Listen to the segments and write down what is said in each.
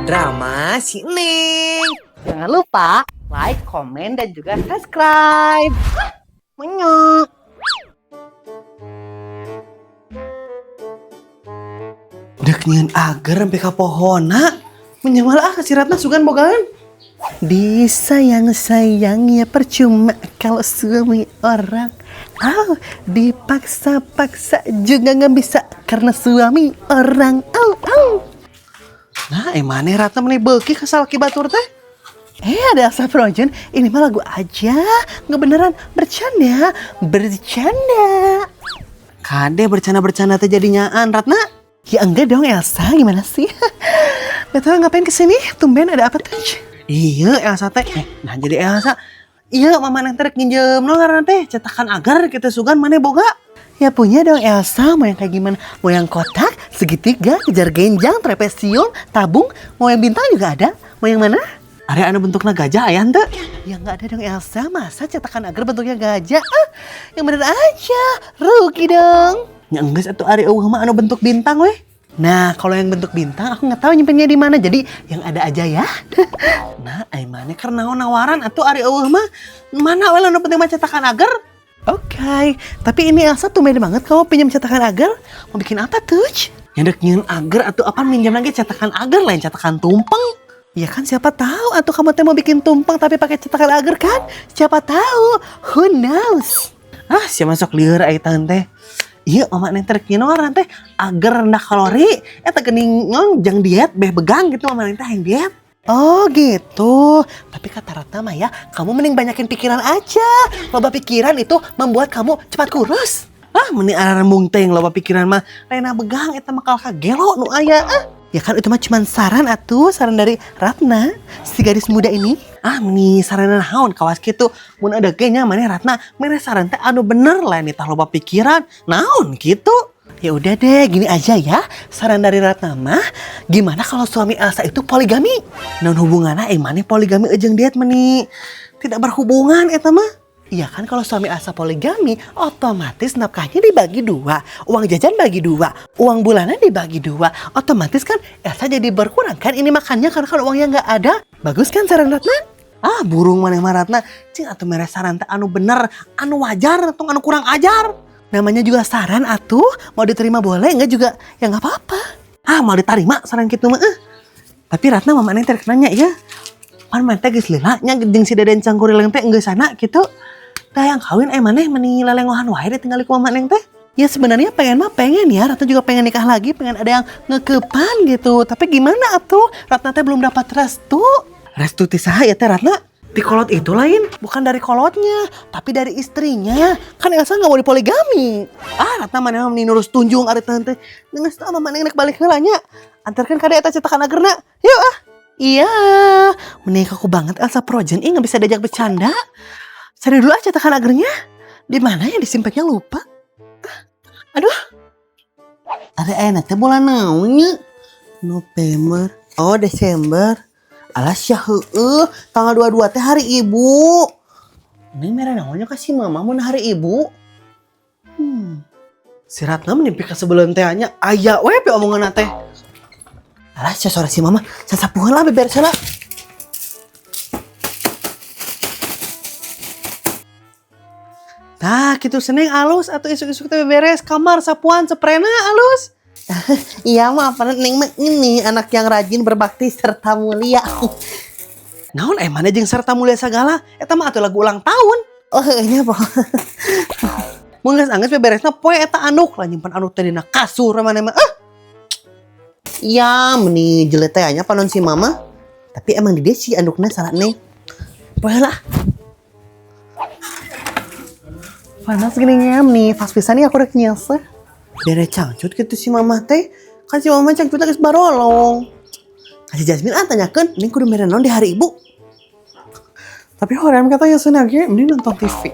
Drama si Neng. Jangan lupa like, komen, dan juga subscribe. Menyok. Dek nyeun ager sampai ka pohona. Menyamal kasiratna sugan bogaan. Disayang-sayang ya percuma kalau suami orang. Dipaksa-paksa juga nggak bisa karena suami orang. Nah, emane Ratna meni beuki kesal ki batur teh. Ada Elsa Frozen, ini mah lagu aja. Nggak beneran, bercanda. Kade bercanda-bercanda teh jadinyaan, Ratna. Ya enggak dong Elsa, gimana sih? Gak tau ngapain kesini, tumben ada apa tuh? Iya Elsa teh, nah jadi Elsa. Iya mama neng terek nginjem no karena teh cetakan agar kita sugan mana boga. Ya punya dong Elsa, mau yang kayak gimana? Mau yang kotak, segitiga, kejar genjang, trapesium, tabung, mau yang bintang juga ada. Mau yang mana? Ada bentuknya gajah ayah ente? Ya nggak ada dong Elsa, masa cetakan agar bentuknya gajah? Yang bener aja, rugi dong. Ya enggak satu ari mah bentuk bintang weh. Nah, kalau yang bentuk bintang aku nggak tahu nyimpennya di mana. Jadi yang ada aja ya. Nah, aimane karena nawaran atuh ari mah mana we anu penting mah cetakan agar? Oke, tapi ini Elsa tumben banget kamu pinjam cetakan agar. Mau bikin apa tuh? Nyedek nyeun agar atau apa minjam lagi cetakan agar lain cetakan tumpeng? Ya kan siapa tahu atau kamu teh mau bikin tumpeng tapi pakai cetakan agar kan? Siapa tahu? Who knows? Siapa masuk lieur ai teh. Iya, mama neng terek nyeun teh agar rendah kalori. Eta geuning jang diet beh begang gitu mama neng teh yang diet. Oh gitu. Tapi kata Ratna mah ya, kamu mending banyakin pikiran aja. Loba pikiran itu membuat kamu cepat kurus. Mending arembung teh loba pikiran mah laina begang eta mah kalka gelo nu aya. Ya kan itu mah cuman saran atuh, saran dari Ratna, si gadis muda ini. Meni saran naon kawas kitu. Mun ada ge nya maneh Ratna, mere saran teh anu bener lain tah loba pikiran. Naon gitu? Ya udah deh, gini aja ya. Saran dari Ratna mah, gimana kalau suami Elsa itu poligami? Naon hubunganna maneh poligami jeung diet meni tidak berhubungan eta mah. Iya kan kalau suami Elsa poligami, otomatis nafkahnya dibagi dua. Uang jajan bagi dua, uang bulanan dibagi dua. Otomatis kan Elsa jadi berkurang kan ini makannya karena kalau uangnya nggak ada. Bagus kan saran Ratna? Burung maneh mah Ratna. Cing atuh mere saran teh anu bener, anu wajar atau anu kurang ajar. Namanya juga saran atuh, mau diterima boleh enggak juga ya nggak apa-apa. Mau diterima saran kitu mah. Tapi Ratna mama neng terek nanya ya. Pan mah teh geus lila nya jeung si Deden Cangkurileng teh geus sana gitu. Tah yang kawin maneh meni lelengohan wae tinggal ku mama neng teh. Ya sebenarnya pengen ya, Ratna juga pengen nikah lagi, pengen ada yang ngekepan gitu. Tapi gimana atuh? Ratna teh belum dapat restu. Restu ti saha ya teh Ratna? Di kolot itu lain, bukan dari kolotnya, tapi dari istrinya. Kan Elsa nggak mau dipoligami. Ratna mana meni nurus tunjung ari teh. Geus tah mama neng balik heula nya. Antarkan ka eta cetakan agerna. Yuk Iya, menikah aku banget Elsa Frozen. Nggak bisa diajak bercanda. Cari dulu aja cetakan agernya. Di mana ya disimpannya lupa. Aduh. Ada enaknya bulan naonnya? November. Desember. Alas ya tanggal 22 teh hari ibu. Ini merah naonnya kasih mama mau hari ibu. Si Ratna menimpi ke sebelum tehnya. Aya we pe omongan teh. Alas ya sore si mama. Sasapuhan lah beberes lah. Nah gitu seneng alus atau isuk-isuk teh beres kamar sapuan seprena alus. Iya mah apa neng mah ini anak yang rajin berbakti serta mulia. Naon mana jeung serta mulia segala eta mah atuh lagu ulang tahun. Nya apa? Mun geus anggeus beberesna poe eta anduk lah nyimpen anduk teh dina kasur mana mah. Iya meni jelet teh nya panon si mama. Tapi emang di dia si andukna salah neng. Poe lah. Panas gini nih, pas pisan nih aku udah nyesel. Bere cangcut gitu si mama teh. Kan si mama cangcut geus barolong. Kasih Jasmine tanyakeun, ning kudu mere naon di hari ibu. Tapi hoream katanya senang ge mending nonton TV.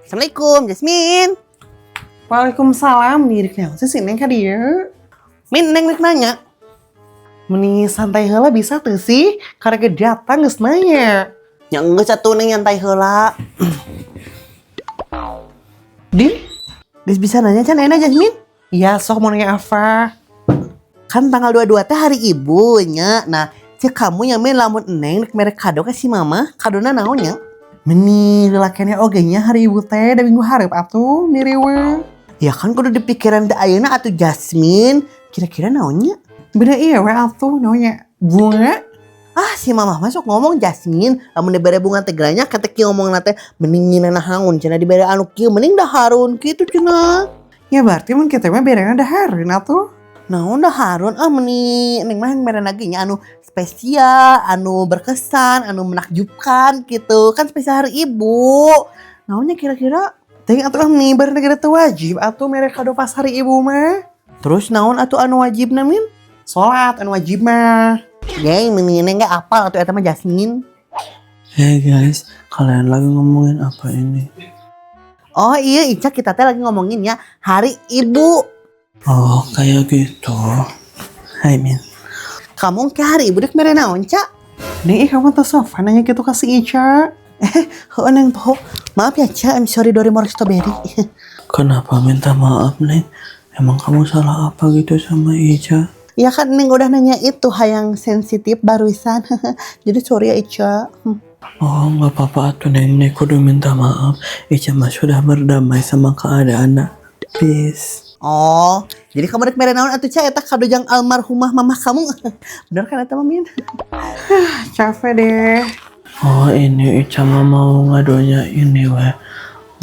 Assalamualaikum Jasmine. Waalaikumsalam, mirip naon sih neng ka dieu? Min neng rek nanya. Meni santai heula bisa teu sih? Karena datang geus nanya. Yang geus atuh neng nyantai heula. Din, geus bisa nanya can enak Jasmine? Iya, sok mau nanya apa? Kan tanggal 22 teh hari ibunya. Nah, cek kamu yang main lamun Neng rek mere kado kasih mama, kadona naonnya? Meni lelakiannya ogenya hari ibu teh da minggu hareup atuh miriwe. Ya kan kudu dipikiran da ayeuna atuh Jasmine. Kira-kira naonnya? Beda iya we atuh naonnya? Bunga? Ah si mama masuk ngomong Jasmine, lamun dibere bunga teh geranya kata kieu ngomong teh mending nyina nahaun cenah dibere anu kieu mending daharun kitu cenah. Ya berarti mun kita mah berena daharun atuh. Naon daharun meni ning mah mere lagi nya anu spesial, anu berkesan, anu menakjubkan gitu. Kan spesial hari ibu. Naonnya kira-kira? Teh atuh nih bar negara teu wajib atuh mere kado pas hari ibu mah. Terus naon atuh anu wajib namin? Salat anu wajib mah. Yey, menine nggak apal atau eta mah Jasmine. Hey guys, kalian lagi ngomongin apa ini? Oh iya, Ica kita teh lagi ngomongin ya Hari Ibu. Oh, kayak gitu. Hai Min. Kamu ke hari Ibu dek mere naon, Ca? Nih, kamu tuh sofa nanya gitu kasih Ica. Neng po. Maaf ya, Ca. I'm sorry Doraemon Strawberry. Kenapa minta maaf, Neng? Emang kamu salah apa gitu sama Ica? Ya kan Neng udah nanya itu yang sensitif barusan. Jadi sorry ya Ica. Oh, nggak apa-apa atuh Neng. Neng kudu minta maaf. Ica mah sudah berdamai sama keadaan. Peace. Oh, jadi kamu rek mere naon atuh Ca eta kado jang almarhumah mamah kamu. Bener kan eta mah Min? Capek deh. Oh, ini Ica mah mau ngadonya ini weh.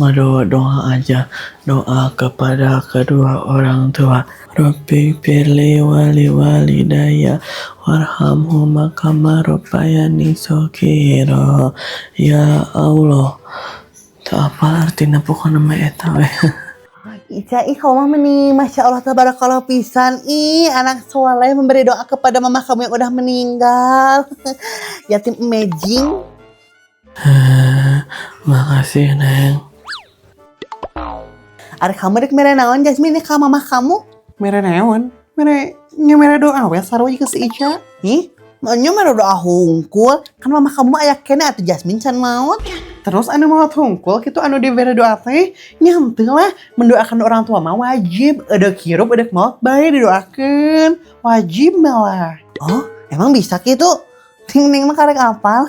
Ngado doa aja. Doa kepada kedua orang tua. Rabbi firli wali walidayya warhamhuma kama rabbayani shaghira. Ya Allah. Tak apa artinya pokoknya mah eta weh. Ica, kamu mah meni Masya Allah tabarakallah pisan. Anak soleh memberi doa kepada mama kamu yang udah meninggal. Yatim amazing. Makasih Neng. Ari kamu rek mere naon Jasmine ka mama kamu? Mere naon? Mere doa we sarua ke si Ica. Maunya mere doa hungkul. Kan mama kamu aya kene atuh Jasmine can maot. Terus anu mau hungkul gitu anu dibere doa teh nyanteu lah mendoakan orang tua mah wajib. Ada kirup ada maut bae didoakeun. Wajib malah. Oh, emang bisa gitu? Ting mah karek apal.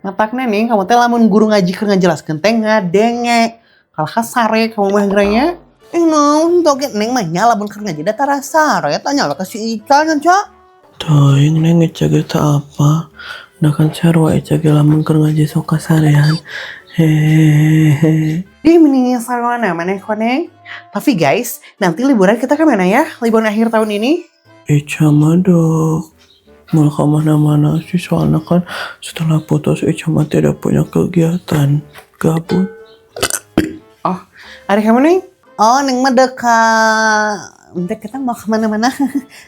Ngatakna nih kamu teh lamun guru ngaji keur ngajelaskeun teh ngadenge. Kalahkah sare kamu mah geranya? Naon toge Neng mah nya lamun keur ngaji da tara sare tanya lah ka si Ica nya, Ca. Tuh, Neng Ica gitu apa? Udah kan sarwa Ica ge lamun keur ngaji sok kasarean. Hehehe. Di mendingin sarua maneh koneng. Tapi guys, nanti liburan kita ke mana ya? Liburan akhir tahun ini? Ica mah dok. Mau kemana-mana sih soalnya kan setelah putus Ica mah tidak punya kegiatan. Gabut. Oh, ada kamu nih? Oh, Neng mah deka kita mau kemana-mana.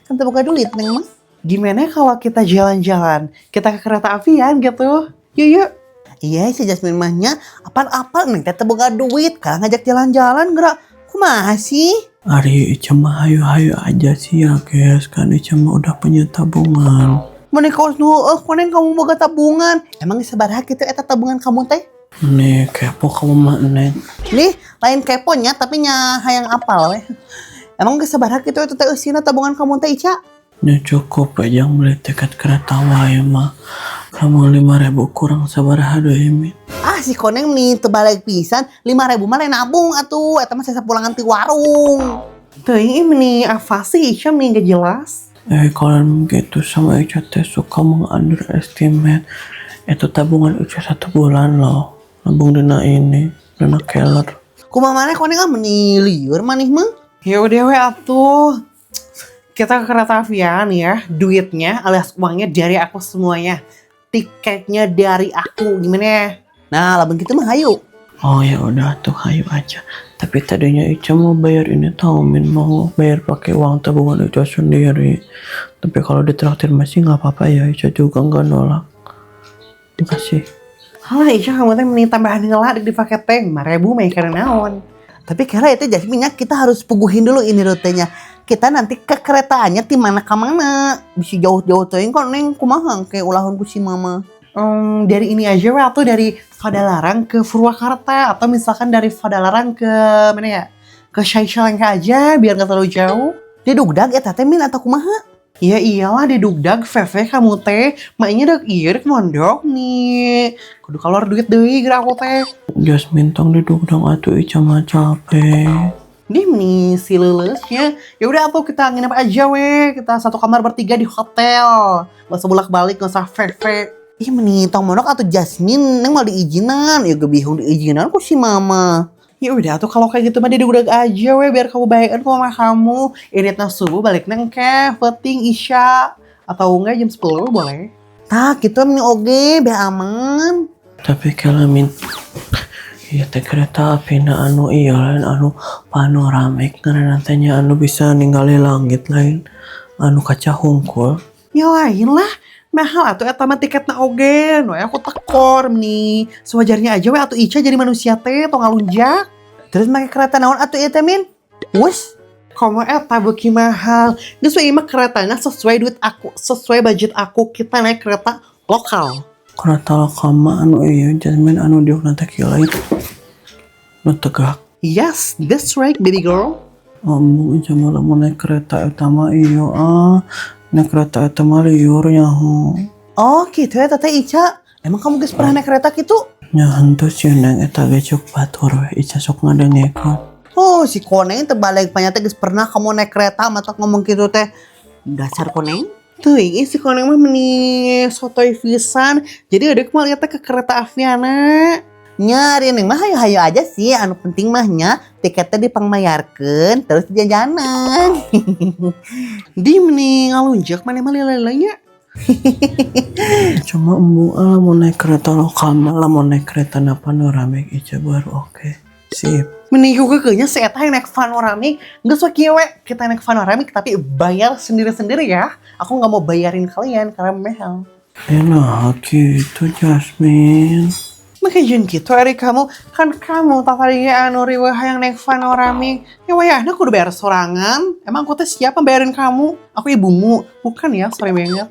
Kan teu boga duit Neng mah. Gimana kalau kita jalan-jalan? Kita ke kereta apian gitu. Yuk. Iya si Jasmine mah nya apal-apal Neng teh teu boga duit. Ka ngajak jalan-jalan geura. Kumaha sih? Ari Ica mah hayu-hayu aja sih ya guys. Kan Ica mah udah punya tabungan. Mana kaos nu koneng kamu boga tabungan. Emang sabaraha kitu eta tabungan kamu teh? Nih kepo kamu mah Neng. Nih, lain keponya tapi nya hayang apal we. Emang geus sabaraha kitu eta teh eusina tabungan kamu teh Ica? Ya cukup aja beli tiket kereta wae mah. Kamu 5.000 kurang sabaraha deui Min. Si koneng nih teu balik pisan 5.000 mah lain nabung atuh eta mah sapulangan ti warung. Teuing ini apa sih Ica mending gak jelas? Kalian begitu sama Ica teh suka meng-underestimate. Itu tabungan Ica 1 bulan loh. Nabung dina ini, dina keller. Kumaha maneh koneng meni lieur maneh mah? Ya udah we atuh. Kita ke kereta apian ya. Duitnya alias uangnya dari aku semuanya. Tiketnya dari aku. Gimana ya? Nah, lamun kitu mah hayu. Oh ya udah tuh hayu aja. Tapi tadinya Ica mau bayar ini tahu Min, mau bayar pakai uang tabungan Ica sendiri. Tapi kalau ditraktir masih nggak apa-apa ya, Ica juga nggak nolak. Makasih. Halah Ica kamu teh mending tambahan ngelak di paket teh 5.000 mah karena naon. Tapi kira itu Jasmine kita harus puguhin dulu ini rutenya. Kita nanti ke keretaannya ti mana ka mana. Bisa jauh-jauh teuing kok Neng kumaha ke ulahun ku si mama. Dari ini aja we atau dari Padalarang ke Purwakarta atau misalkan dari Padalarang ke mana ya? Ke Syaicalengka aja biar gak terlalu jauh. Didugdag eta teh Min atau kumaha? Ya iyalah didugdag Veve kamu teh. Maknya dek iya dek mondok nih. Kudu keluar duit deui geura aku teh. Jasmine tong didugdang atuh Ica mah capek. Dim nih si lelesnya. Ya udah atuh kita nginep aja weh. Kita satu kamar bertiga di hotel. Gak usah bolak-balik, gak usah Veve. Ih meni tong mondok atau Jasmine neng mau diizinan. Ya gebihung diizinan ku si mama. Ya udah tuh kalau kayak gitu mah didugdag aja weh biar kamu baikan ke mama kamu. Iritna subuh balik neng ke penting Isya atau enggak jam 10 boleh. Tak gitu meni oge be aman. Tapi kalau Min, iya teh kereta api na anu iya lain anu panoramik karena nantinya anu bisa ninggali langit lain anu kaca hungkul. Ya lain lah. Mahal atuh eta mah tiketna oge. No aku tekor nih. Sewajarnya aja weh atuh Ica jadi manusia teh tong ngalunjak. Terus make kereta naon atuh ieu teh Min? Wus. Komo eta beuki mahal. Geus we imah keretanya sesuai duit aku, sesuai budget aku. Kita naik kereta lokal. Kereta lokal mah anu iya Jasmine anu diuk nanti kila itu nu tegak. Yes, that's right baby girl. Ambu Ica malah mau naik kereta eta mah iya naik kereta eta mah liur nyaho. Oh gitu ya Tete Ica. Emang kamu geus pernah naik kereta gitu? Nya henteu si neng eta ge cuk batur we Ica sok ngadengekeun. Oh si Koneng teh balik panyata geus pernah kamu naik kereta mata ngomong gitu teh. Dasar Koneng. Tuh ini si koneng mah meni sotoy pisan. Jadi adek mah lihat ke kereta aviana. Nyari neng mah hayo-hayo aja sih. Anu penting mahnya tiketnya dipangmayarkeun terus jajanan. Di meni ngalunjak mana mah lila-lilanya. Cuma embu mau naik kereta lokal malah mau naik kereta na panoramik Ica baru oke. Sip. Meni juga kayaknya si Eta yang naik panoramik. Nggak suka kieu we. Kita naik panoramik tapi bayar sendiri-sendiri ya. Aku nggak mau bayarin kalian karena mahal. Enak gitu Jasmine. Makanya jangan gitu Eri kamu. Kan kamu tak tadinya anu riwah yang naik panoramik. Ya wayahna kudu bayar sorangan. Emang aku teh siapa bayarin kamu? Aku ibumu. Bukan ya, sorry banget.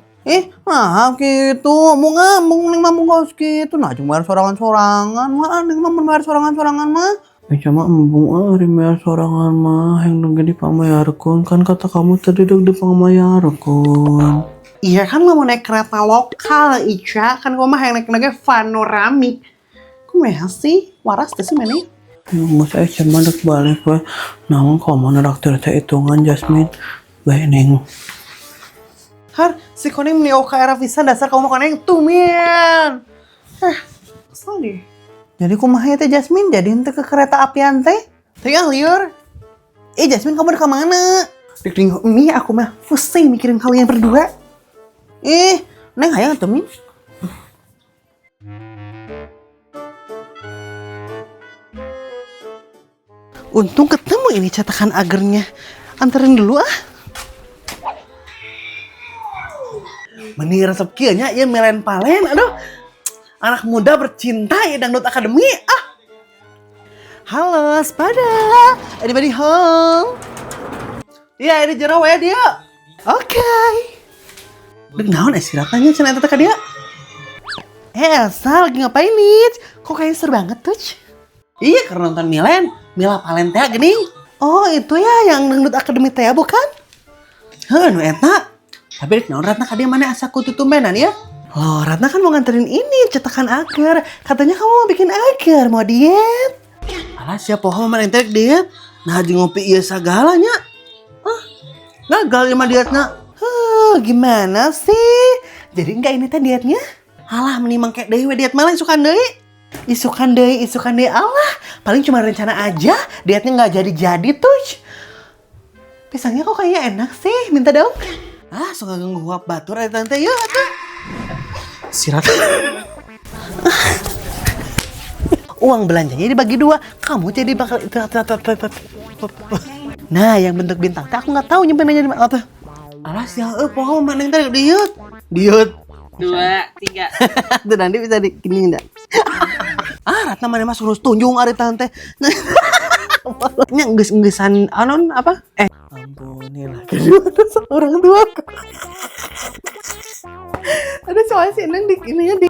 Nah gitu, mau ngomong neng mah mau gitu, nah cuma bayar sorangan-sorangan, mah neng mah bayar sorangan-sorangan mah. Ica mah embung rimear sorangan mah yang nunggu dipamayarkeun kan kata kamu tadi deg dipamayarkeun. Iya kan lo mau naik kereta lokal Ica, kan gue mah yang naik panoramik. Kumaha sih? Waras teh sih mana? Mas Ica mah dek balik we. Naon komo naktir teh hitungan Jasmine. Bae neng. Har, si koneng meni OKR visa dasar kamu koneng tumian. Kesel deh. Jadi kumaha ya teh Jasmine, jadi ente ke kereta apian teh? Tinggal liur. Jasmine kamu udah kemana? Dek ini aku mah pusing mikirin kalian berdua. Neng hayang atuh Min. Untung ketemu ini cetakan agernya. Anterin dulu ah. Meni resep kieu nya ieu melen palen. Aduh. Anak muda bercinta ya Dangdut Academy. Ah. Halo, Spada. Anybody home? Iya, ini jero we dia. Oke. Dek naon istirahatnya cenah eta ka dia? Elsa lagi ngapain nih? Kok kayaknya seru banget tuh? Iya, karena nonton Milen. Mila Palen teh geuning. Oh, itu ya yang Dangdut Academy teh bukan? Heuh, nu eta. Tapi dek naon Ratna ka dia mana asa kutu tumbenan ya? Loh, Ratna kan mau nganterin ini cetakan agar. Katanya kamu mau bikin agar, mau diet. Alah siapa mau main diet? Nah, di ngopi ieu sagalanya. Gagal ya mah dietna. Gimana sih? Jadi enggak ini teh dietnya? Alah, meni mangke deui we diet malah isukan deui. Isukan deui Allah. Paling cuma rencana aja, dietnya enggak jadi-jadi tuh. Pisangnya kok kayaknya enak sih, minta dong. Suka ganggu huap batur ya tante ya atuh. Sirat. Uang belanjanya dibagi 2, kamu jadi bakal Nah, yang bentuk bintang teh aku nggak tahu nyimpenannya di mana apa. Alas ya, pohon mana yang tadi diut. 2, 3. Tuh nanti bisa dikini enggak? Ratna mana mas urus tunjung ari tante. Nya geus-geusan anon apa? Ampunilah kedua orang tua. Ada soal sih neng di ininya di.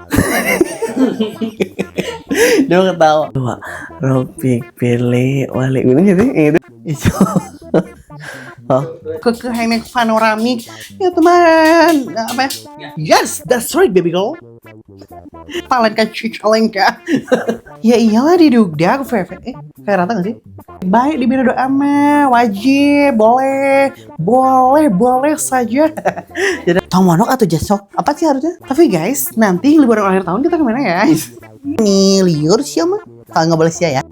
Dia ketawa. Dua, Ropik pilih wali ini jadi itu. Ke Hainek panoramik. Ya teman, apa ya? Yes, that's right baby girl. Palenka Cicalengka. Ya iyalah di Dugda aku kayak rata gak sih? Baik di biro doa mah wajib, boleh saja. Jadi Tomonok atau Jasok apa sih harusnya? Tapi guys, nanti liburan akhir tahun kita kemana ya? Nih liur siapa? Kalau nggak boleh sia ya.